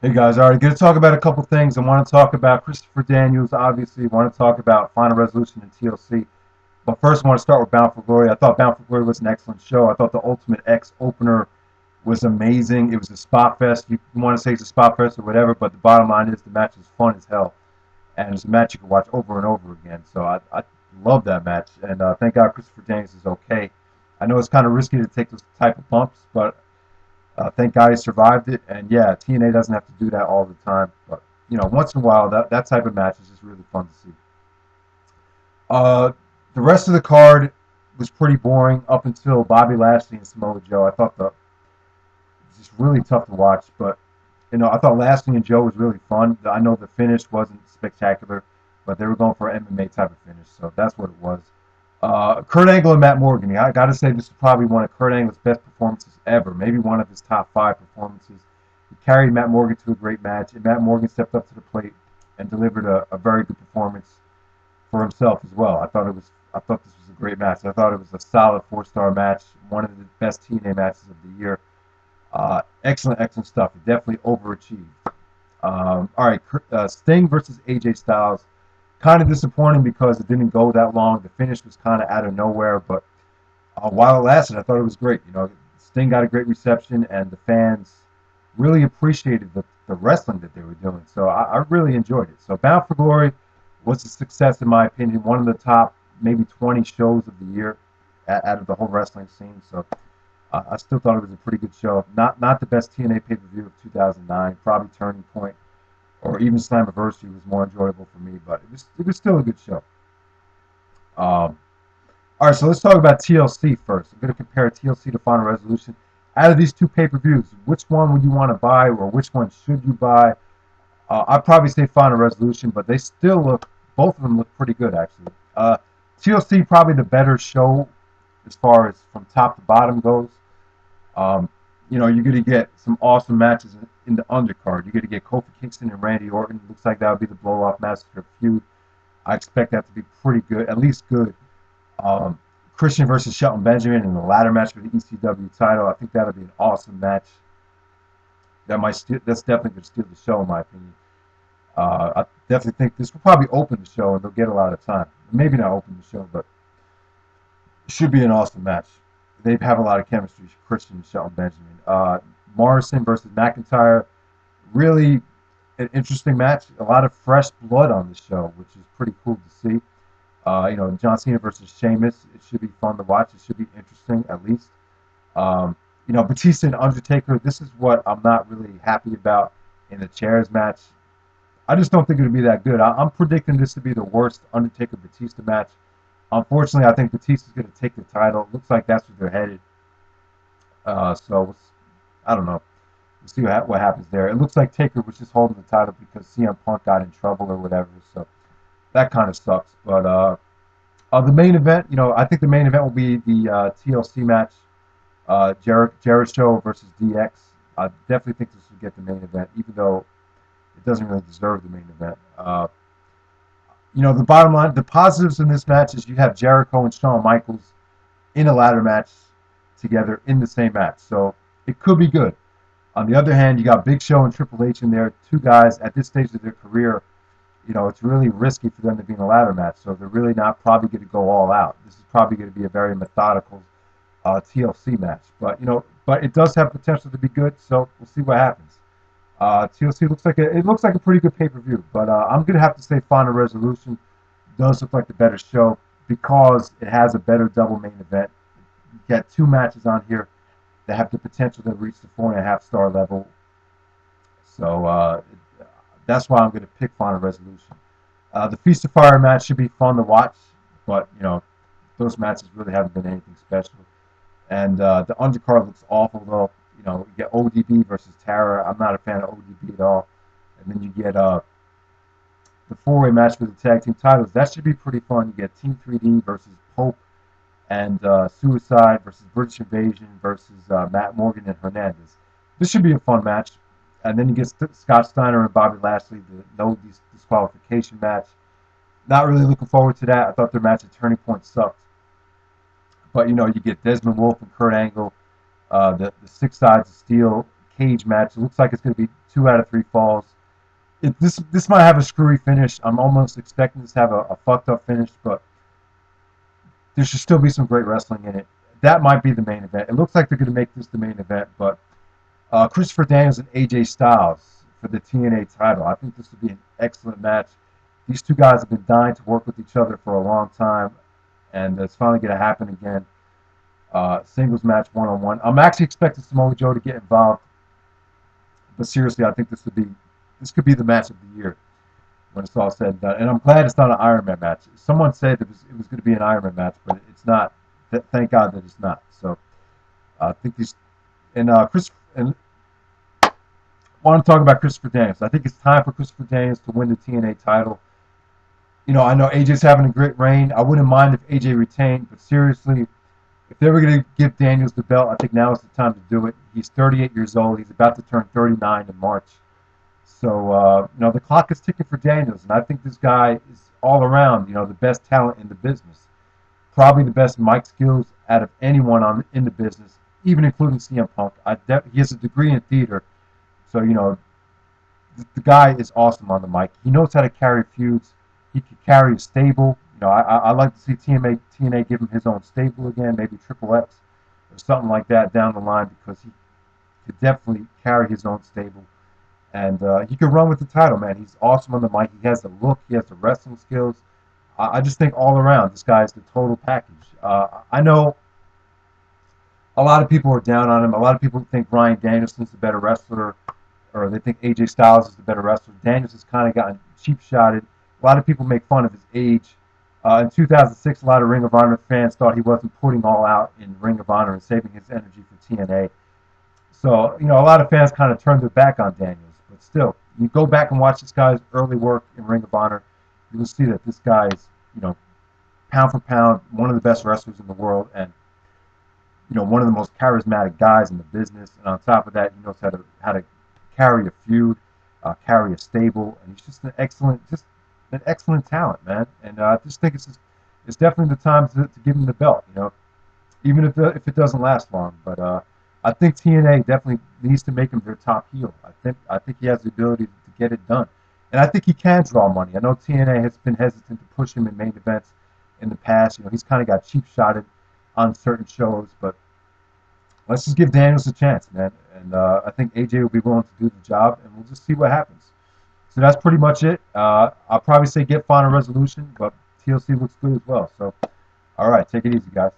Hey guys, all right, going to talk about a couple things. I want to talk about Christopher Daniels, obviously. I want to talk about Final Resolution and TLC. But first, I want to start with Bound for Glory. I thought Bound for Glory was an excellent show. I thought the Ultimate X opener was amazing. It was a spot fest. You want to say it's a spot fest or whatever, but the bottom line is the match was fun as hell. And it's a match you can watch over and over again. So I love that match. And thank God Christopher Daniels is okay. I know it's kind of risky to take those type of bumps, but thank God he survived it. And yeah, TNA doesn't have to do that all the time, but once in a while, that type of match is just really fun to see. Uh, the rest of the card was pretty boring up until Bobby Lashley and Samoa Joe. I thought it was just really tough to watch, but I thought Lashley and Joe was really fun. I know the finish wasn't spectacular, but they were going for an MMA type of finish, so that's what it was. Kurt Angle and Matt Morgan. I got to say, this is probably one of Kurt Angle's best performances ever. Maybe one of his top five performances. He carried Matt Morgan to a great match, and Matt Morgan stepped up to the plate and delivered a very good performance for himself as well. I thought this was a great match. I thought it was a solid four-star match, one of the best TNA matches of the year. Excellent stuff. It definitely overachieved. All right, Sting versus AJ Styles. Kind of disappointing because it didn't go that long. The finish was kind of out of nowhere, but while it lasted, I thought it was great. Sting got a great reception, and the fans really appreciated the wrestling that they were doing. So I really enjoyed it. So Bound for Glory was a success in my opinion. One of the top maybe 20 shows of the year out of the whole wrestling scene. So I still thought it was a pretty good show. Not the best TNA pay-per-view of 2009. Probably Turning Point or even Slammiversary was more enjoyable for me, but it was still a good show. Um, all right, so let's talk about TLC first. I'm going to compare TLC to Final Resolution. Out of these two pay-per-views, which one would you want to buy, or which one should you buy? I'd probably say Final Resolution, but they still both of them look pretty good actually. TLC probably the better show as far as from top to bottom goes. Um, you're going to get some awesome matches in the undercard. You're going to get Kofi Kingston and Randy Orton. Looks like that would be the blow-off massacre feud. I expect that to be pretty good, at least good. Um, Christian versus Shelton Benjamin in the ladder match for the ECW title. I think that'll be an awesome match. That's definitely going to steal the show, in my opinion. I definitely think this will probably open the show, and they'll get a lot of time. Maybe not open the show, but it should be an awesome match. They have a lot of chemistry, Christian and Shelton Benjamin. Morrison versus McIntyre, really an interesting match. A lot of fresh blood on the show, which is pretty cool to see. John Cena versus Sheamus. It should be fun to watch. It should be interesting, at least. Batista and Undertaker. This is what I'm not really happy about in the chairs match. I just don't think it'll be that good. I'm predicting this to be the worst Undertaker Batista match. Unfortunately, I think Batista's going to take the title. It looks like that's where they're headed. So I don't know. We'll see what happens there. It looks like Taker was just holding the title because CM Punk got in trouble or whatever. So that kind of sucks. But the main event, I think the main event will be the TLC match, Jericho versus DX. I definitely think this will get the main event, even though it doesn't really deserve the main event. The bottom line, the positives in this match is you have Jericho and Shawn Michaels in a ladder match together in the same match. So it could be good. On the other hand, you got Big Show and Triple H in there, two guys at this stage of their career. It's really risky for them to be in a ladder match. So they're really not probably going to go all out. This is probably going to be a very methodical TLC match. But it does have potential to be good. So we'll see what happens. TLC looks like a pretty good pay-per-view, but I'm gonna have to say Final Resolution does look like the better show because it has a better double main event. You got two matches on here that have the potential to reach the 4.5-star level. So that's why I'm gonna pick Final Resolution. The Feast of Fire match should be fun to watch, but those matches really haven't been anything special. And the undercard looks awful though. You get ODB versus Tara. I'm not a fan of ODB at all. And then you get the four-way match for the tag team titles. That should be pretty fun. You get Team 3D versus Pope and Suicide versus British Invasion versus Matt Morgan and Hernandez. This should be a fun match. And then you get Scott Steiner and Bobby Lashley, the no disqualification match. Not really looking forward to that. I thought their match at Turning Point sucked. But you get Desmond Wolfe and Kurt Angle. The Six Sides of Steel, cage match. It looks like it's going to be 2 out of 3 falls. This might have a screwy finish. I'm almost expecting this to have a fucked up finish, but there should still be some great wrestling in it. That might be the main event. It looks like they're going to make this the main event, but Christopher Daniels and AJ Styles for the TNA title. I think this would be an excellent match. These two guys have been dying to work with each other for a long time, and it's finally going to happen again. Singles match, one-on-one. I'm actually expecting Samoa Joe to get involved, but seriously, I think this could be the match of the year when it's all said and done. And I'm glad it's not an Iron Man match. Someone said it was going to be an Iron Man match, but it's not. Thank God that it's not. So I think these and Chris and I want to talk about Christopher Daniels. I think it's time for Christopher Daniels to win the TNA title. You know, I know AJ's having a great reign. I wouldn't mind if AJ retained, but seriously, if they were going to give Daniels the belt, I think now is the time to do it. He's 38 years old. He's about to turn 39 in March. So, you know, the clock is ticking for Daniels, and I think this guy is all around, you know, the best talent in the business. Probably the best mic skills out of anyone in the business, even including CM Punk. He has a degree in theater, so, you know, the guy is awesome on the mic. He knows how to carry feuds. He could carry a stable. You know, I like to see TNA give him his own stable again, maybe Triple X or something like that down the line, because he could definitely carry his own stable. And he can run with the title, man. He's awesome on the mic. He has the look. He has the wrestling skills. I just think all around, this guy is the total package. I know a lot of people are down on him. A lot of people think Bryan Danielson's the better wrestler, or they think AJ Styles is the better wrestler. Daniels has kind of gotten cheap-shotted. A lot of people make fun of his age. In 2006, a lot of Ring of Honor fans thought he wasn't putting all out in Ring of Honor and saving his energy for TNA. So, you know, a lot of fans kind of turned their back on Daniels. But still, you go back and watch this guy's early work in Ring of Honor, you will see that this guy is, you know, pound for pound, one of the best wrestlers in the world, and, you know, one of the most charismatic guys in the business. And on top of that, he knows how to carry a feud, carry a stable, and he's just an excellent talent, man. And I just think it's definitely the time to give him the belt, you know, even if it doesn't last long. But I think TNA definitely needs to make him their top heel. I think he has the ability to get it done, and I think he can draw money. I know TNA has been hesitant to push him in main events in the past. You know, he's kind of got cheap-shotted on certain shows, but let's just give Daniels a chance, man. And I think AJ will be willing to do the job, and we'll just see what happens. So that's pretty much it. I'll probably say get Final Resolution, but TLC looks good as well. So, all right, take it easy, guys.